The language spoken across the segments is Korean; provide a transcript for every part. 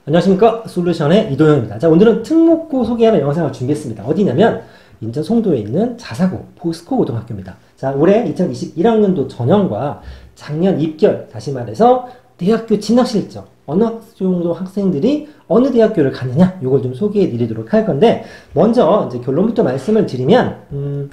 안녕하십니까, 솔루션의 이도영입니다. 자, 오늘은 특목고 소개하는 영상을 준비했습니다. 어디냐면 인천 송도에 있는 자사고 포스코 고등학교입니다. 자, 올해 2021학년도 전형과 작년 입결, 다시 말해서 대학교 진학 실적, 어느 정도 학생들이 어느 대학교를 가느냐, 이걸 좀 소개해 드리도록 할 건데, 먼저 이제 결론부터 말씀을 드리면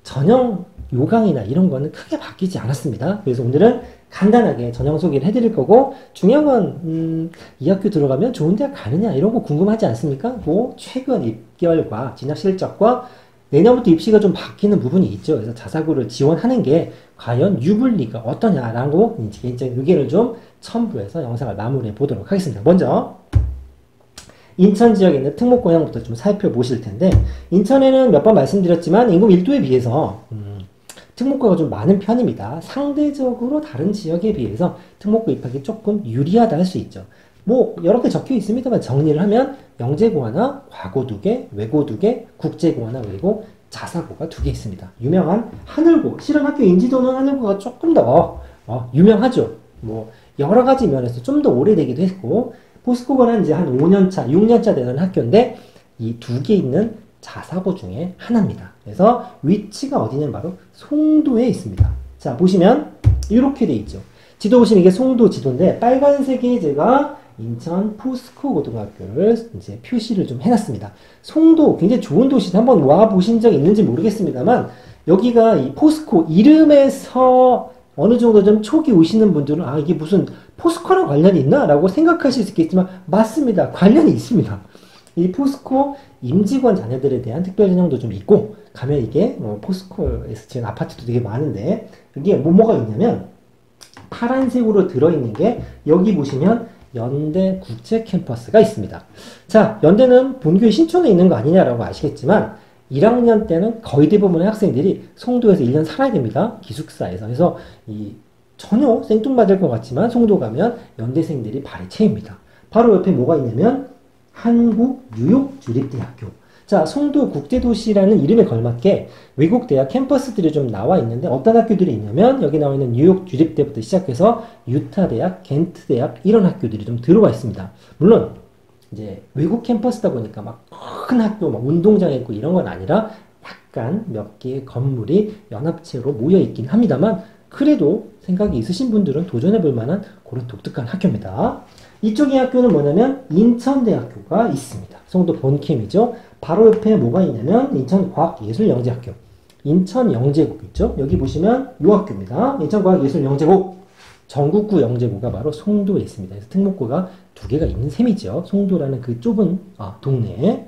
전형 요강이나 이런 거는 크게 바뀌지 않았습니다. 그래서 오늘은 간단하게 전형 소개를 해드릴 거고, 중요한 건 이 학교 들어가면 좋은 대학 가느냐 이런 거 궁금하지 않습니까? 뭐 최근 입결과 진학 실적과 내년부터 입시가 좀 바뀌는 부분이 있죠. 그래서 자사고를 지원하는 게 과연 유불리가 어떠냐라고 개인적인 의견을 좀 첨부해서 영상을 마무리해 보도록 하겠습니다. 먼저 인천 지역에 있는 특목고형부터 좀 살펴보실 텐데, 인천에는 몇 번 말씀드렸지만 인구 밀도에 비해서 특목고가 좀 많은 편입니다. 상대적으로 다른 지역에 비해서 특목고 입학이 조금 유리하다 할 수 있죠. 뭐 여러 개 적혀 있습니다만 정리를 하면 영재고 하나, 과고 2개, 외고 2개, 국제고 하나, 외고, 자사고가 2개 있습니다. 유명한 하늘고, 실은 학교 인지도는 하늘고가 조금 더 유명하죠. 뭐 여러 가지 면에서 좀 더 오래되기도 했고, 포스코고는 이제 한 5년차, 6년차 되는 학교인데 이 2개 있는 자사고 중에 하나입니다. 그래서 위치가 어디냐면 바로 송도에 있습니다. 자, 보시면 이렇게 돼 있죠. 지도 보시면 이게 송도 지도인데 빨간색이 제가 인천 포스코 고등학교를 이제 표시를 좀 해놨습니다. 송도 굉장히 좋은 도시인데 한번 와 보신 적 있는지 모르겠습니다만, 여기가 이 포스코 이름에서 어느 정도 좀 촉이 오시는 분들은 이게 무슨 포스코랑 관련이 있나? 라고 생각하실 수 있겠지만 맞습니다. 관련이 있습니다. 이 포스코 임직원 자녀들에 대한 특별 전형도 좀 있고, 가면 이게 포스코에서 지은 아파트도 되게 많은데, 이게 뭐가 있냐면 파란색으로 들어있는 게 여기 보시면 연대 국제 캠퍼스가 있습니다. 자, 연대는 본교의 신촌에 있는 거 아니냐라고 아시겠지만 1학년 때는 거의 대부분의 학생들이 송도에서 1년 살아야 됩니다. 기숙사에서. 그래서 전혀 생뚱맞을 것 같지만 송도 가면 연대생들이 발이 채입니다. 바로 옆에 뭐가 있냐면 한국뉴욕주립대학교. 자, 송도 국제도시라는 이름에 걸맞게 외국 대학 캠퍼스들이 좀 나와 있는데, 어떤 학교들이 있냐면 여기 나와 있는 뉴욕주립대부터 시작해서 유타대학, 겐트대학, 이런 학교들이 좀 들어와 있습니다. 물론 이제 외국 캠퍼스다 보니까 막 큰 학교, 막 운동장이 있고 이런 건 아니라 약간 몇 개의 건물이 연합체로 모여 있긴 합니다만, 그래도 생각이 있으신 분들은 도전해 볼 만한 그런 독특한 학교입니다. 이쪽의 학교는 뭐냐면 인천대학교가 있습니다. 송도 본캠이죠. 바로 옆에 뭐가 있냐면 인천과학예술영재학교, 인천영재고 있죠. 여기 보시면 이 학교입니다. 인천과학예술영재고, 전국구 영재고가 바로 송도에 있습니다. 그래서 특목고가 2개가 있는 셈이죠. 송도라는 그 좁은 동네에.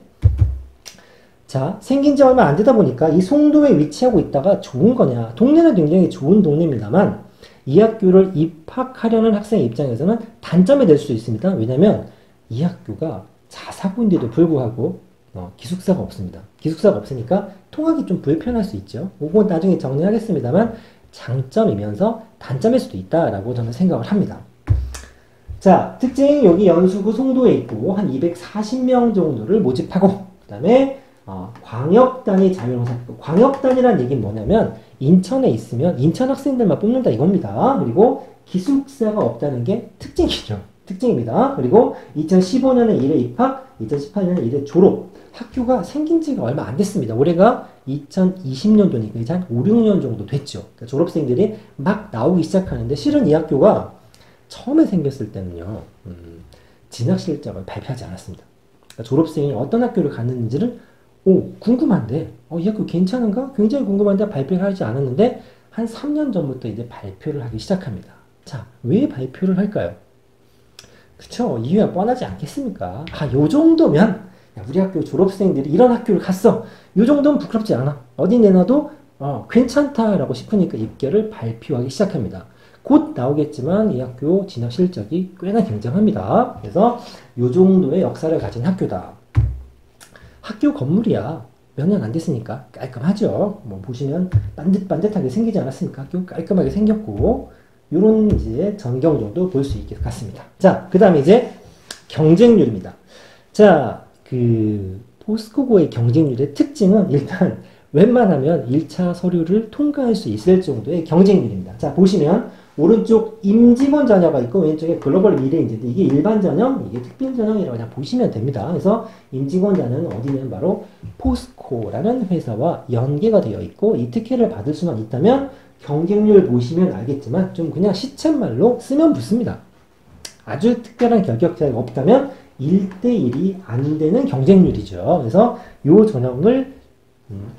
자, 생긴 지 얼마 안 되다 보니까 이 송도에 위치하고 있다가 좋은 거냐, 동네는 굉장히 좋은 동네입니다만 이 학교를 입학하려는 학생 입장에서는 단점이 될 수 있습니다. 왜냐면 이 학교가 자사고인데도 불구하고 기숙사가 없습니다. 기숙사가 없으니까 통학이 좀 불편할 수 있죠. 그건 나중에 정리하겠습니다만 장점이면서 단점일 수도 있다라고 저는 생각을 합니다. 자, 특징, 여기 연수구 송도에 있고 한 240명 정도를 모집하고, 그 다음에 광역단위 자율형사학교. 광역단이라는 얘기는 뭐냐면 인천에 있으면 인천 학생들만 뽑는다 이겁니다. 그리고 기숙사가 없다는 게 특징이죠. 특징입니다. 그리고 2015년에 1회 입학, 2018년에 1회 졸업. 학교가 생긴 지가 얼마 안 됐습니다. 올해가 2020년도니까 이제 한 5, 6년 정도 됐죠. 그러니까 졸업생들이 막 나오기 시작하는데, 실은 이 학교가 처음에 생겼을 때는요, 진학 실적을 발표하지 않았습니다. 그러니까 졸업생이 어떤 학교를 갔는지를 궁금한데, 이 학교 괜찮은가? 굉장히 궁금한데 발표를 하지 않았는데, 한 3년 전부터 이제 발표를 하기 시작합니다. 자, 왜 발표를 할까요? 그쵸? 이유가 뻔하지 않겠습니까? 요 정도면, 우리 학교 졸업생들이 이런 학교를 갔어. 요 정도면 부끄럽지 않아. 어디 내놔도, 괜찮다라고 싶으니까 입결을 발표하기 시작합니다. 곧 나오겠지만 이 학교 진학 실적이 꽤나 굉장합니다. 그래서 요 정도의 역사를 가진 학교다. 학교 건물이야 몇 년 안 됐으니까 깔끔하죠. 뭐 보시면 반듯반듯하게 생기지 않았습니까? 학교 깔끔하게 생겼고, 요런 이제 전경 정도 볼 수 있을 것 같습니다. 자, 그 다음에 이제 경쟁률입니다. 자, 포스코고의 경쟁률의 특징은 일단 웬만하면 1차 서류를 통과할 수 있을 정도의 경쟁률입니다. 자, 보시면 오른쪽 임직원 전형가 있고 왼쪽에 글로벌 미래인재인데 이게 일반 전형, 이게 특별 전형이라고 그냥 보시면 됩니다. 그래서 임직원 전형은 어디는 바로 포스코라는 회사와 연계가 되어 있고 이 특혜를 받을 수만 있다면 경쟁률 보시면 알겠지만 좀 그냥 시쳇말로 쓰면 붙습니다. 아주 특별한 결격 차이가 없다면 1대1이 안 되는 경쟁률이죠. 그래서 이 전형을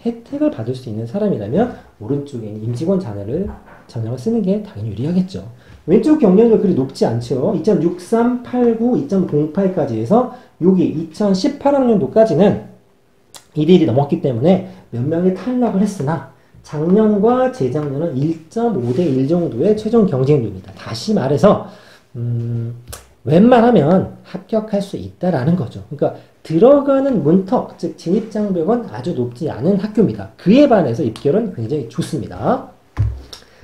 혜택을 받을 수 있는 사람이라면 오른쪽에 있는 임직원 전형을 쓰는 게 당연히 유리하겠죠. 왼쪽 경쟁률 그리 높지 않죠. 2.63, 89, 2.08까지 해서 여기 2018학년도까지는 1일이 넘었기 때문에 몇 명이 탈락을 했으나 작년과 재작년은 1.5대 1 정도의 최종 경쟁률입니다. 다시 말해서 웬만하면 합격할 수 있다라는 거죠. 그러니까 들어가는 문턱, 즉 진입장벽은 아주 높지 않은 학교입니다. 그에 반해서 입결은 굉장히 좋습니다.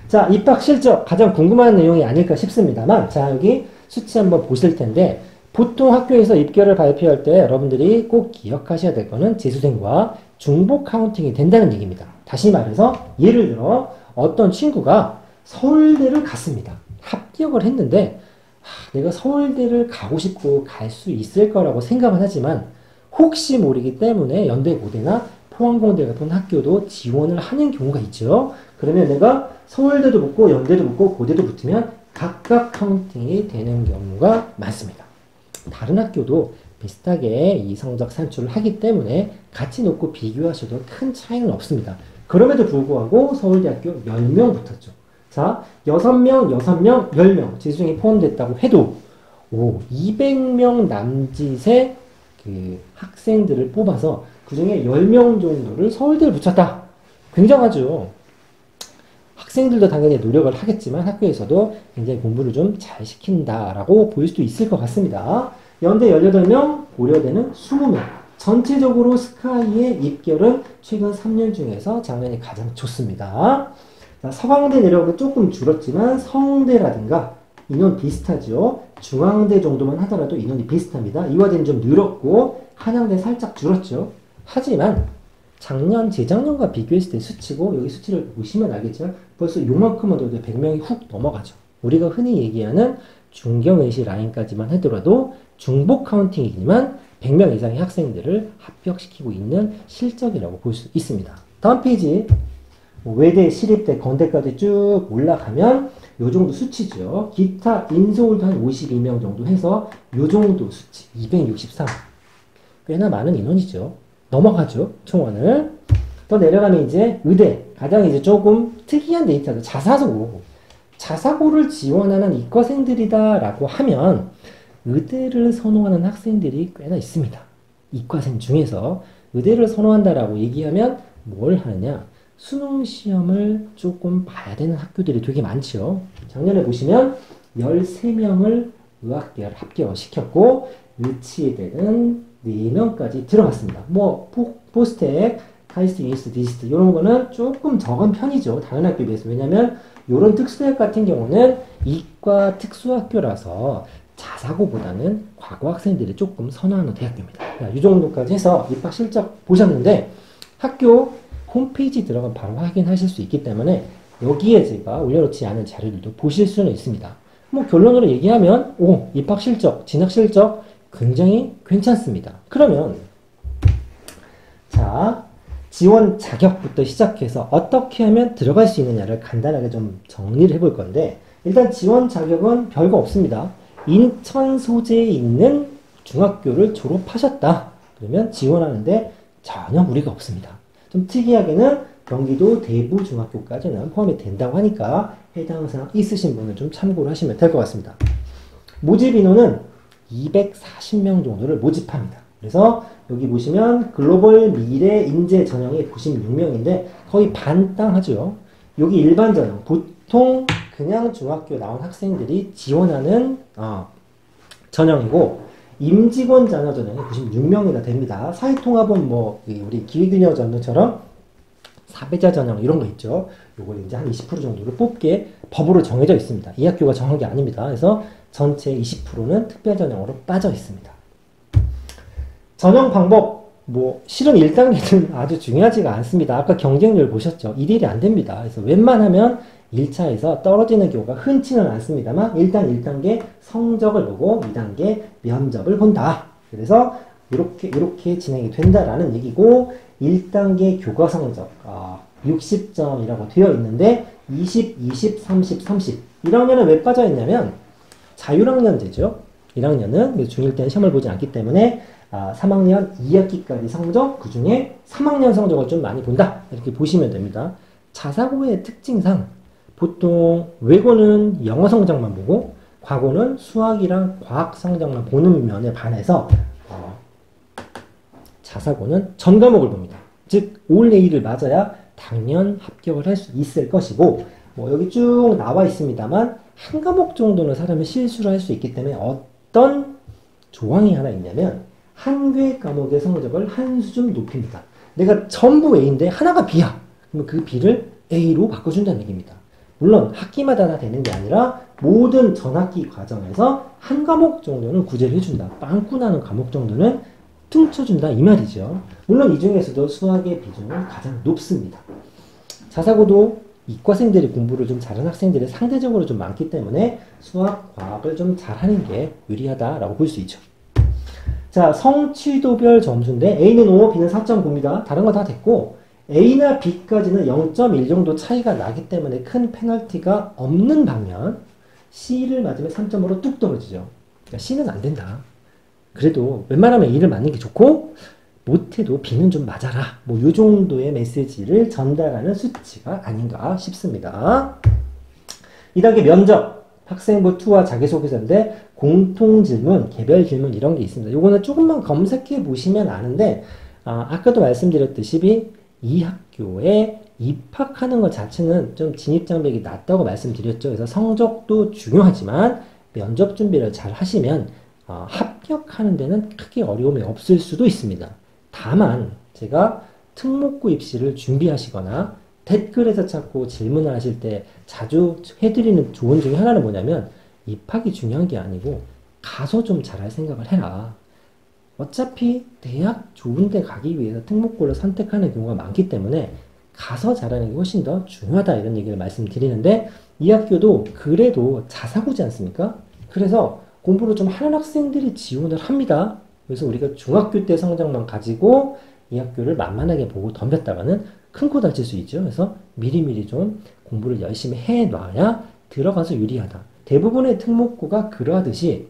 자, 입학 실적 가장 궁금한 내용이 아닐까 싶습니다만 자, 여기 수치 한번 보실 텐데 보통 학교에서 입결을 발표할 때 여러분들이 꼭 기억하셔야 될 거는 재수생과 중복 카운팅이 된다는 얘기입니다. 다시 말해서 예를 들어 어떤 친구가 서울대를 갔습니다. 합격을 했는데 내가 서울대를 가고 싶고 갈 수 있을 거라고 생각은 하지만 혹시 모르기 때문에 연대 고대나 포항공대 같은 학교도 지원을 하는 경우가 있죠. 그러면 내가 서울대도 붙고 연대도 붙고 고대도 붙으면 각각 카운팅이 되는 경우가 많습니다. 다른 학교도 비슷하게 이 성적 산출을 하기 때문에 같이 놓고 비교하셔도 큰 차이는 없습니다. 그럼에도 불구하고 서울대학교 10명 붙었죠. 자, 6명, 6명, 10명 재수생이 포함됐다고 해도 200명 남짓의 그 학생들을 뽑아서 그 중에 10명 정도를 서울대를 붙였다. 굉장하죠. 학생들도 당연히 노력을 하겠지만 학교에서도 굉장히 공부를 좀 잘 시킨다라고 볼 수도 있을 것 같습니다. 연대 18명, 고려대는 20명. 전체적으로 스카이의 입결은 최근 3년 중에서 작년이 가장 좋습니다. 자, 서강대 내려오고 조금 줄었지만 성대라든가 인원 비슷하죠. 중앙대 정도만 하더라도 인원이 비슷합니다. 이화대는 좀 늘었고 한양대 살짝 줄었죠. 하지만 작년, 재작년과 비교했을 때 수치고 여기 수치를 보시면 알겠지만 벌써 요만큼만 더도 100명이 훅 넘어가죠. 우리가 흔히 얘기하는 중경외시 라인까지만 하더라도 중복 카운팅이지만 100명 이상의 학생들을 합격시키고 있는 실적이라고 볼 수 있습니다. 다음 페이지 외대, 시립대, 건대까지 쭉 올라가면 요 정도 수치죠. 기타 인서울도 한 52명 정도 해서 요 정도 수치 263. 꽤나 많은 인원이죠. 넘어가죠. 총원을. 더 내려가면 이제 의대 가장 이제 조금 특이한 데이터죠. 자사고. 자사고를 지원하는 이과생들이다라고 하면 의대를 선호하는 학생들이 꽤나 있습니다. 이과생 중에서 의대를 선호한다라고 얘기하면 뭘 하느냐? 수능 시험을 조금 봐야 되는 학교들이 되게 많죠. 작년에 보시면 13명을 의학계열 합격을 시켰고 유치대는 4명까지 들어갔습니다. 뭐 포스텍, 카이스트, 유니스트, 디지스트 이런 거는 조금 적은 편이죠. 다른 학교에 비해서. 왜냐면 이런 특수대학 같은 경우는 이과 특수학교라서 자사고보다는 과거 학생들이 조금 선호하는 대학교입니다. 이 정도까지 해서 입학 실적 보셨는데 학교 홈페이지 들어가면 바로 확인하실 수 있기 때문에 여기에 제가 올려놓지 않은 자료들도 보실 수는 있습니다. 뭐 결론으로 얘기하면 입학 실적, 진학 실적 굉장히 괜찮습니다. 그러면 자, 지원 자격부터 시작해서 어떻게 하면 들어갈 수 있느냐를 간단하게 좀 정리를 해볼 건데 일단 지원 자격은 별거 없습니다. 인천 소재에 있는 중학교를 졸업하셨다. 그러면 지원하는데 전혀 무리가 없습니다. 좀 특이하게는 경기도 대부중학교까지는 포함이 된다고 하니까 해당 사항 있으신 분은 좀 참고를 하시면 될 것 같습니다. 모집 인원은 240명 정도를 모집합니다. 그래서 여기 보시면 글로벌 미래 인재 전형이 96명인데 거의 반땅 하죠. 여기 일반 전형, 보통 그냥 중학교 나온 학생들이 지원하는 전형이고 임직원 자녀 전형이 96명이나 됩니다. 사회통합은 뭐 우리 기회균형 전형처럼 사배자 전형 이런 거 있죠. 요걸 이제 한 20% 정도를 뽑게 법으로 정해져 있습니다. 이 학교가 정한 게 아닙니다. 그래서 전체 20%는 특별 전형으로 빠져 있습니다. 전형 방법 뭐 실은 1단계는 아주 중요하지가 않습니다. 아까 경쟁률 보셨죠? 1일이 안 됩니다. 그래서 웬만하면 1차에서 떨어지는 경우가 흔치는 않습니다만 일단 1단계 성적을 보고 2단계 면접을 본다. 그래서 이렇게 진행이 된다라는 얘기고 1단계 교과 성적 60점이라고 되어 있는데 20, 20, 30, 30 1학년은 왜 빠져 있냐면 자율학년제죠. 1학년은 중1 때는 시험을 보지 않기 때문에 3학년 2학기까지 성적, 그 중에 3학년 성적을 좀 많이 본다. 이렇게 보시면 됩니다. 자사고의 특징상 보통 외고는 영어 성적만 보고 과고는 수학이랑 과학 성적만 보는 면에 반해서 자사고는 전 과목을 봅니다. 즉 올 A를 맞아야 당연 합격을 할 수 있을 것이고 뭐 여기 쭉 나와 있습니다만 한 과목 정도는 사람이 실수를 할 수 있기 때문에 어떤 조항이 하나 있냐면 한 개 과목의 성적을 한 수준 높입니다. 내가 전부 A인데 하나가 B야. 그러면 그 B를 A로 바꿔준다는 얘기입니다. 물론 학기마다 다 되는 게 아니라 모든 전학기 과정에서 한 과목 정도는 구제를 해준다. 빵꾸 나는 과목 정도는 퉁쳐준다 이 말이죠. 물론 이 중에서도 수학의 비중은 가장 높습니다. 자사고도 이과생들이 공부를 좀 잘하는 학생들이 상대적으로 좀 많기 때문에 수학, 과학을 좀 잘하는 게 유리하다라고 볼 수 있죠. 자, 성취도별 점수인데 A는 5, B는 4.9입니다. 다른 거 다 됐고 A나 B까지는 0.1 정도 차이가 나기 때문에 큰 페널티가 없는 반면 C를 맞으면 3점으로 뚝 떨어지죠. 그러니까 C는 안 된다. 그래도 웬만하면 A를 맞는 게 좋고 못해도 B는 좀 맞아라. 뭐 이 정도의 메시지를 전달하는 수치가 아닌가 싶습니다. 2단계 면접. 학생부 2와 자기소개서인데 공통질문, 개별질문 이런 게 있습니다. 요거는 조금만 검색해 보시면 아는데 아까도 말씀드렸듯이 이 학교에 입학하는 것 자체는 좀 진입장벽이 낮다고 말씀드렸죠. 그래서 성적도 중요하지만 면접 준비를 잘 하시면 합격하는 데는 크게 어려움이 없을 수도 있습니다. 다만 제가 특목고 입시를 준비하시거나 댓글에서 자꾸 질문을 하실 때 자주 해드리는 조언 중에 하나는 뭐냐면 입학이 중요한 게 아니고 가서 좀 잘할 생각을 해라. 어차피 대학 좋은 데 가기 위해서 특목고를 선택하는 경우가 많기 때문에 가서 잘하는 게 훨씬 더 중요하다 이런 얘기를 말씀드리는데 이 학교도 그래도 자사고지 않습니까? 그래서 공부를 좀 하는 학생들이 지원을 합니다. 그래서 우리가 중학교 때 성적만 가지고 이 학교를 만만하게 보고 덤볐다가는 큰 코 다칠 수 있죠. 그래서 미리미리 좀 공부를 열심히 해놔야 들어가서 유리하다. 대부분의 특목고가 그러하듯이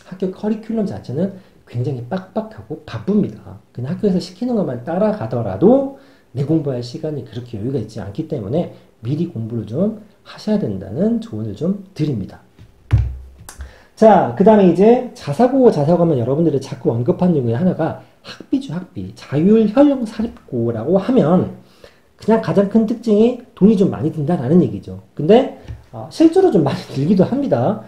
학교 커리큘럼 자체는 굉장히 빡빡하고 바쁩니다. 그냥 학교에서 시키는 것만 따라가더라도 내 공부할 시간이 그렇게 여유가 있지 않기 때문에 미리 공부를 좀 하셔야 된다는 조언을 좀 드립니다. 자, 그 다음에 이제 자사고 하면 여러분들이 자꾸 언급하는 중에 하나가 학비죠, 학비. 자율형 사립고라고 하면 그냥 가장 큰 특징이 돈이 좀 많이 든다라는 얘기죠. 근데 실제로 좀 많이 들기도 합니다.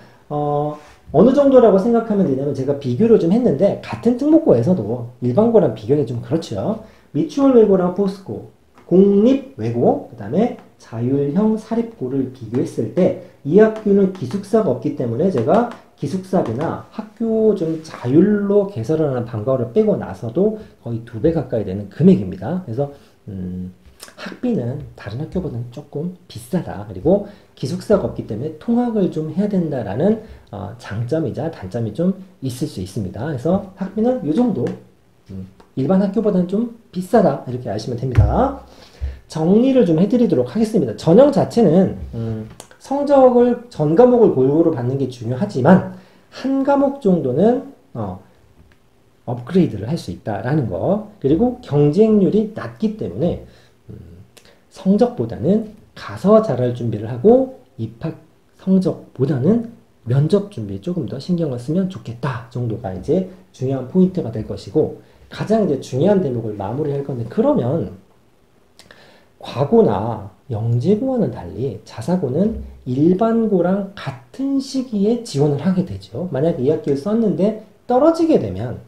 어느 정도라고 생각하면 되냐면 제가 비교를 좀 했는데 같은 특목고에서도 일반고랑 비교는 좀 그렇죠. 미추홀 외고랑 포스코, 공립 외고, 그 다음에 자율형 사립고를 비교했을 때 이 학교는 기숙사가 없기 때문에 제가 기숙사비나 학교 좀 자율로 개설하는 방과후를 빼고 나서도 거의 2배 가까이 되는 금액입니다. 그래서 학비는 다른 학교보다는 조금 비싸다. 그리고 기숙사가 없기 때문에 통학을 좀 해야 된다라는 장점이자 단점이 좀 있을 수 있습니다. 그래서 학비는 이 정도 일반 학교보다는 좀 비싸다 이렇게 아시면 됩니다. 정리를 좀 해드리도록 하겠습니다. 전형 자체는 성적을 전 과목을 골고루 받는 게 중요하지만 한 과목 정도는 업그레이드를 할 수 있다라는 거. 그리고 경쟁률이 낮기 때문에 성적보다는 가서 잘할 준비를 하고 입학 성적보다는 면접 준비에 조금 더 신경을 쓰면 좋겠다 정도가 이제 중요한 포인트가 될 것이고 가장 이제 중요한 대목을 마무리할 건데 그러면 과고나 영재고와는 달리 자사고는 일반고랑 같은 시기에 지원을 하게 되죠. 만약에 이 학기를 썼는데 떨어지게 되면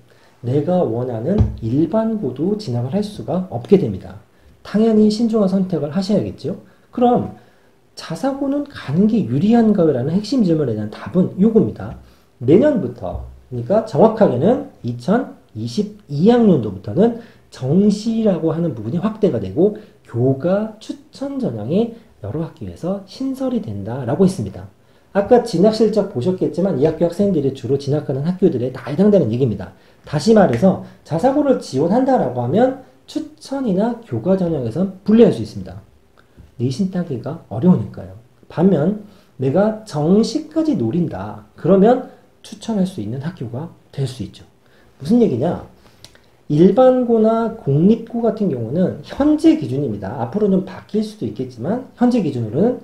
내가 원하는 일반고도 진학을 할 수가 없게 됩니다. 당연히 신중한 선택을 하셔야겠죠. 그럼 자사고는 가는 게 유리한가요? 라는 핵심 질문에 대한 답은 이겁니다. 내년부터, 그러니까 정확하게는 2022학년도부터는 정시라고 하는 부분이 확대가 되고 교과 추천 전형이 여러 학교에서 신설이 된다라고 했습니다. 아까 진학 실적 보셨겠지만 이 학교 학생들이 주로 진학하는 학교들에 다 해당되는 얘기입니다. 다시 말해서 자사고를 지원한다라고 하면 추천이나 교과 전형에서 분리할 수 있습니다. 내신 따기가 어려우니까요. 반면 내가 정시까지 노린다. 그러면 추천할 수 있는 학교가 될 수 있죠. 무슨 얘기냐? 일반고나 공립고 같은 경우는 현재 기준입니다. 앞으로는 바뀔 수도 있겠지만 현재 기준으로는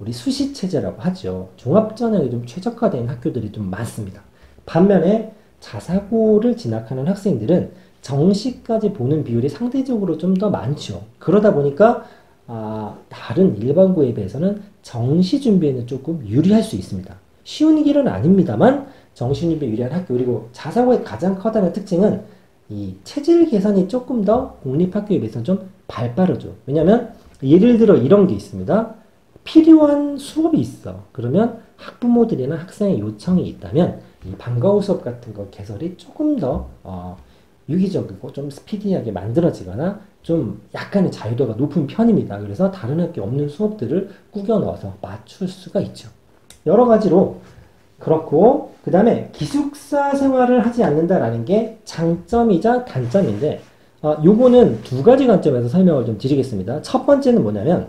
우리 수시체제라고 하죠. 종합전형이 좀 최적화된 학교들이 좀 많습니다. 반면에 자사고를 진학하는 학생들은 정시까지 보는 비율이 상대적으로 좀 더 많죠. 그러다 보니까 다른 일반고에 비해서는 정시 준비에는 조금 유리할 수 있습니다. 쉬운 길은 아닙니다만 정시 준비에 유리한 학교, 그리고 자사고의 가장 커다란 특징은 이 체질 개선이 조금 더 공립학교에 비해서는 좀 발빠르죠. 왜냐하면 예를 들어 이런 게 있습니다. 필요한 수업이 있어. 그러면 학부모들이나 학생의 요청이 있다면 이 방과후 수업 같은 거 개설이 조금 더 유기적이고 좀 스피디하게 만들어지거나 좀 약간의 자유도가 높은 편입니다. 그래서 다른 학교 없는 수업들을 꾸겨 넣어서 맞출 수가 있죠. 여러 가지로 그렇고, 그 다음에 기숙사 생활을 하지 않는다라는 게 장점이자 단점인데 요거는 두 가지 관점에서 설명을 좀 드리겠습니다. 첫 번째는 뭐냐면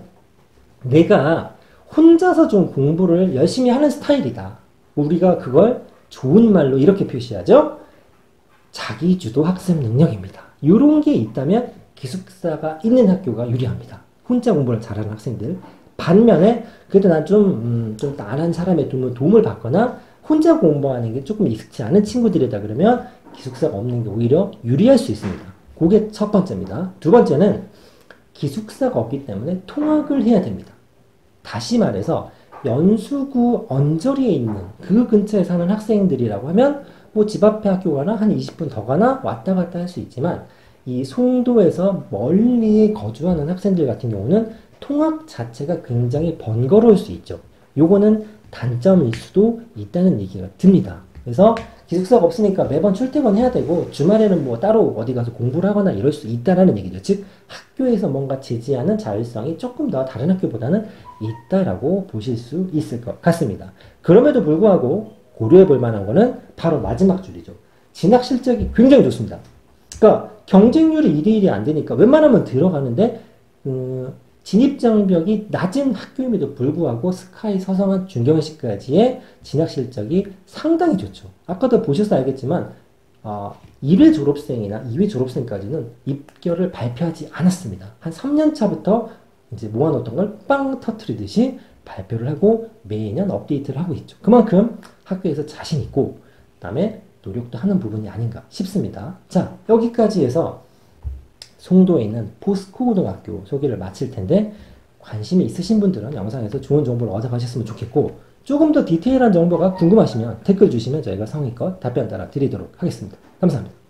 내가 혼자서 좀 공부를 열심히 하는 스타일이다. 우리가 그걸 좋은 말로 이렇게 표시하죠. 자기주도 학습 능력입니다. 이런 게 있다면 기숙사가 있는 학교가 유리합니다. 혼자 공부를 잘하는 학생들. 반면에 그래도 난 좀 다른 사람의 도움을 받거나 혼자 공부하는 게 조금 익숙치 않은 친구들이다 그러면 기숙사가 없는 게 오히려 유리할 수 있습니다. 그게 첫 번째입니다. 두 번째는 기숙사가 없기 때문에 통학을 해야 됩니다. 다시 말해서 연수구 언저리에 있는 그 근처에 사는 학생들이라고 하면 뭐 집 앞에 학교 가나 한 20분 더 가나 왔다 갔다 할 수 있지만 이 송도에서 멀리 거주하는 학생들 같은 경우는 통학 자체가 굉장히 번거로울 수 있죠. 요거는 단점일 수도 있다는 얘기가 듭니다. 그래서 기숙사가 없으니까 매번 출퇴근해야 되고 주말에는 뭐 따로 어디 가서 공부를 하거나 이럴 수 있다라는 얘기죠. 즉 학교에서 뭔가 제지하는 자율성이 조금 더 다른 학교보다는 있다라고 보실 수 있을 것 같습니다. 그럼에도 불구하고 고려해 볼 만한 거는 바로 마지막 줄이죠. 진학 실적이 굉장히 좋습니다. 그러니까 경쟁률이 2대1이 안 되니까 웬만하면 들어가는데 진입장벽이 낮은 학교임에도 불구하고 스카이 서성한 중경시까지의 진학 실적이 상당히 좋죠. 아까도 보셔서 알겠지만 1회 졸업생이나 2회 졸업생까지는 입결을 발표하지 않았습니다. 한 3년 차부터 이제 모아놓던 걸 빵 터트리듯이 발표를 하고 매년 업데이트를 하고 있죠. 그만큼 학교에서 자신 있고 그다음에 노력도 하는 부분이 아닌가 싶습니다. 자, 여기까지 해서 송도에 있는 포스코 고등학교 소개를 마칠 텐데 관심이 있으신 분들은 영상에서 좋은 정보를 얻어가셨으면 좋겠고 조금 더 디테일한 정보가 궁금하시면 댓글 주시면 저희가 성의껏 답변 따라 드리도록 하겠습니다. 감사합니다.